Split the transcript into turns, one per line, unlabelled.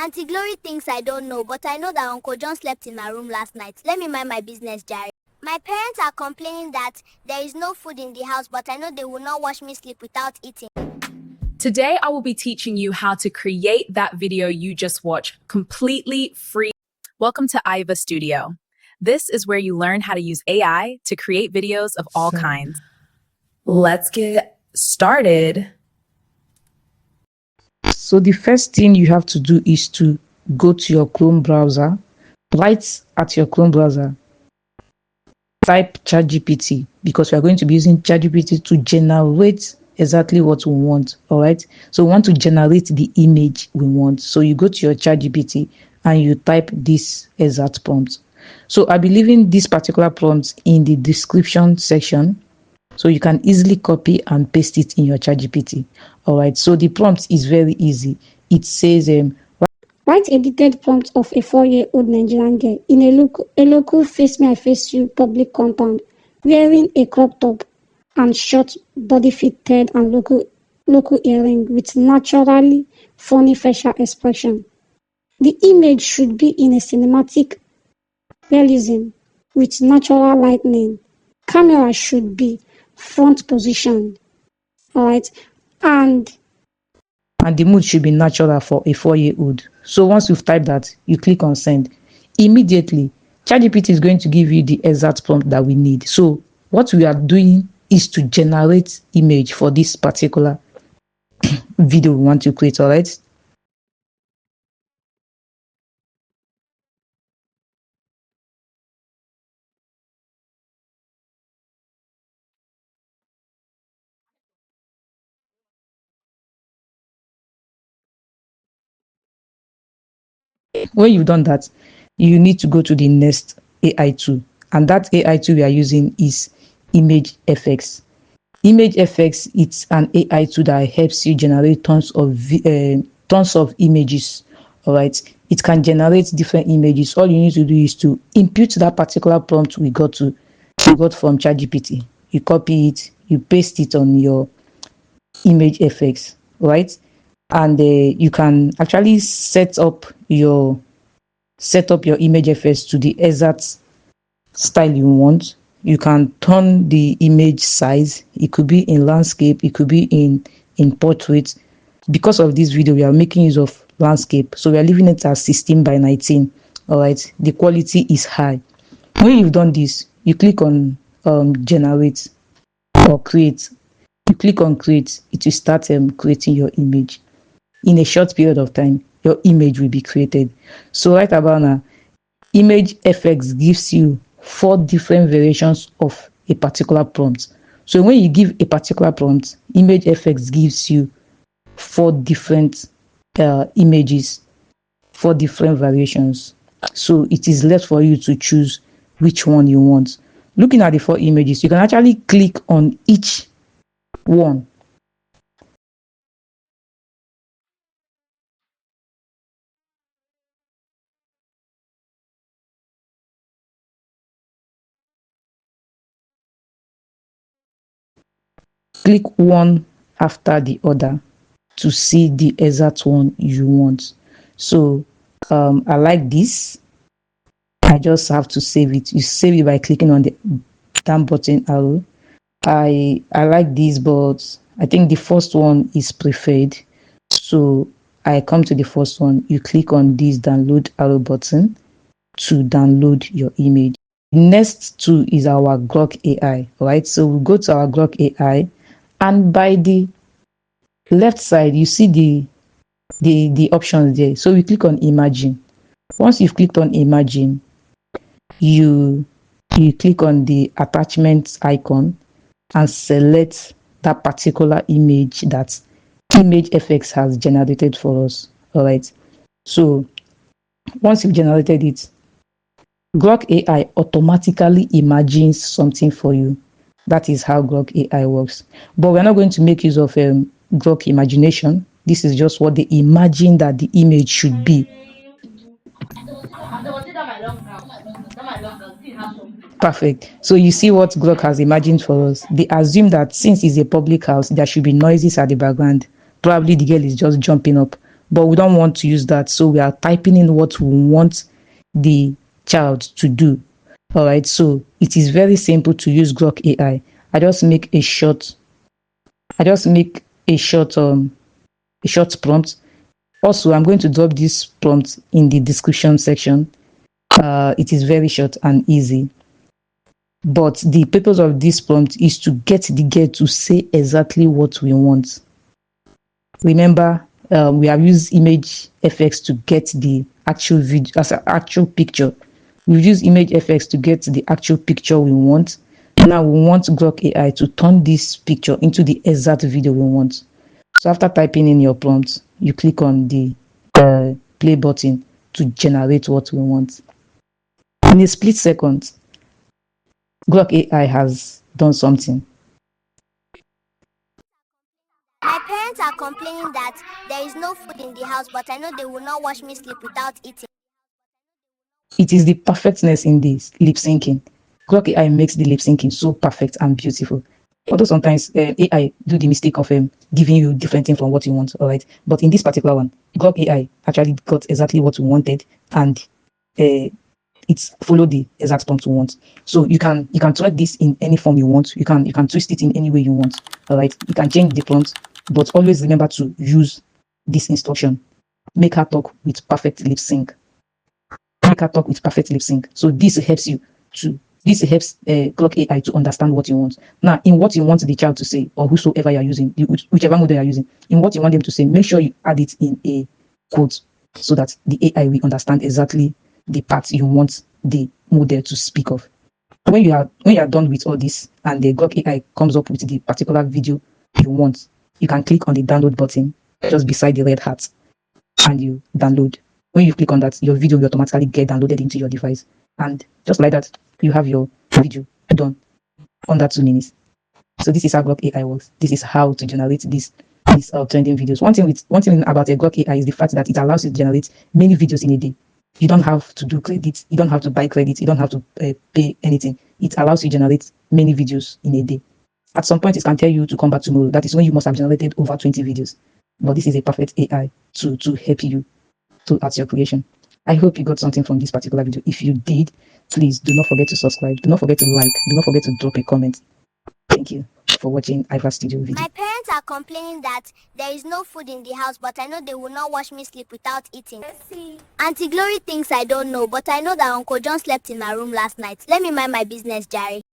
Auntie Glory thinks I don't know, but I know that Uncle John slept in my room last night. Let me mind my business, Jerry. My parents are complaining that there is no food in the house, but I know they will not watch me sleep without eating.
Today, I will be teaching you how to create that video you just watched completely free. Welcome to Iva Studio. This is where you learn how to use AI to create videos of all kinds. Let's get started.
So the first thing you have to do is to go to your Chrome browser. Right at your Chrome browser, type ChatGPT, because we are going to be using ChatGPT to generate exactly what we want. All right, so we want to generate the image we want. So you go to your ChatGPT and you type this exact prompt. So I'll be leaving this particular prompt in the description section, so you can easily copy and paste it in your ChatGPT. All right, so the prompt is very easy. It says
write a detailed prompt of a 4-year-old Nigerian girl in a local face me I face you public compound, wearing a crop top and short body fitted and local earring with naturally funny facial expression. The image should be in a cinematic realism with natural lighting. Camera should be front position. All right, and
the mood should be natural for a 4-year-old. So once you've typed that, you click on send. Immediately, ChatGPT is going to give you the exact prompt that we need. So what we are doing is to generate image for this particular video we want to create. All right. When you've done that, you need to go to the next AI tool, and that AI tool we are using is Image FX. Image FX, it's an AI tool that helps you generate tons of images. All right, it can generate different images. All you need to do is to input that particular prompt we got from ChatGPT. You copy it, you paste it on your Image FX, right? And you can actually set up your image FX to the exact style you want. You can turn the image size. It could be in landscape, it could be in portrait. Because of this video, we are making use of landscape, so we are leaving it as 16:19. All right, the quality is high. When you've done this, you click on generate or create. You click on create, it will start creating your image. In a short period of time, your image will be created. So right about now, Image FX gives you 4 different variations of a particular prompt. So when you give a particular prompt, Image FX gives you 4 different images, 4 different variations. So it is left for you to choose which one you want. Looking at the 4 images, you can actually click on each one. Click one after the other to see the exact one you want. So I like this. I just have to save it. You save it by clicking on the down button arrow. I like this, but I think the first one is preferred. So I come to the first one. You click on this download arrow button to download your image. Next two is our Grok AI, right? So we go to our Grok AI, and by the left side you see the options there. So we click on imagine. Once you've clicked on imagine, you click on the attachments icon and select that particular image that Image FX has generated for us. All right, so once you've generated it, Grok AI automatically imagines something for you. That is how Grok AI works. But we're not going to make use of Grok imagination. This is just what they imagine that the image should be. Perfect. So you see what Grok has imagined for us. They assume that since it's a public house, there should be noises at the background. Probably the girl is just jumping up. but we don't want to use that. So we are typing in what we want the child to do. All right, so it is very simple to use Grok AI. I just make a short prompt. Also, I'm going to drop this prompt in the description section. It is very short and easy. But the purpose of this prompt is to get the girl to say exactly what we want. Remember, we have used image FX to get the actual video as an actual picture. We've used image FX to get the actual picture we want. Now we want Grok AI to turn this picture into the exact video we want. So after typing in your prompt, you click on the play button to generate what we want. In a split second, Grok AI has done something.
My parents are complaining that there is no food in the house, but I know they will not watch me sleep without eating.
It is the perfectness in this lip syncing. Grok AI makes the lip syncing so perfect and beautiful. Although sometimes AI do the mistake of giving you different things from what you want, all right? But in this particular one, Grok AI actually got exactly what we wanted, and it's followed the exact prompt we want. So you can thread this in any form you want. You can twist it in any way you want. All right, you can change the prompt, but always remember to use this instruction. Make her talk with perfect lip sync. Make her talk with perfect lip sync. So this helps Grok AI to understand what you want. Now, in what you want the child to say, or whosoever you're using, whichever model you're using, in what you want them to say, make sure you add it in a quote so that the AI will understand exactly the part you want the model to speak of. When you are done with all this and the Grok AI comes up with the particular video you want, you can click on the download button just beside the red hat and you download. When you click on that, your video will automatically get downloaded into your device, and just like that, you have your video done under 2 minutes. So this is how Grok AI works. This is how to generate these trending videos. One thing about a Grok AI is the fact that it allows you to generate many videos in a day. You don't have to do credit. You don't have to buy credit. You don't have to pay anything. It allows you to generate many videos in a day. At some point, it can tell you to come back tomorrow. That is when you must have generated over 20 videos. But this is a perfect AI to help you at your creation. I hope you got something from this particular video. If you did, please do not forget to subscribe. Do not forget to like. Do not forget to drop a comment. Thank you for watching Iva Studio video.
My parents are complaining that there is no food in the house, but I know they will not watch me sleep without eating. Auntie Glory thinks I don't know, but I know that Uncle John slept in my room last night. Let me mind my business, Jerry.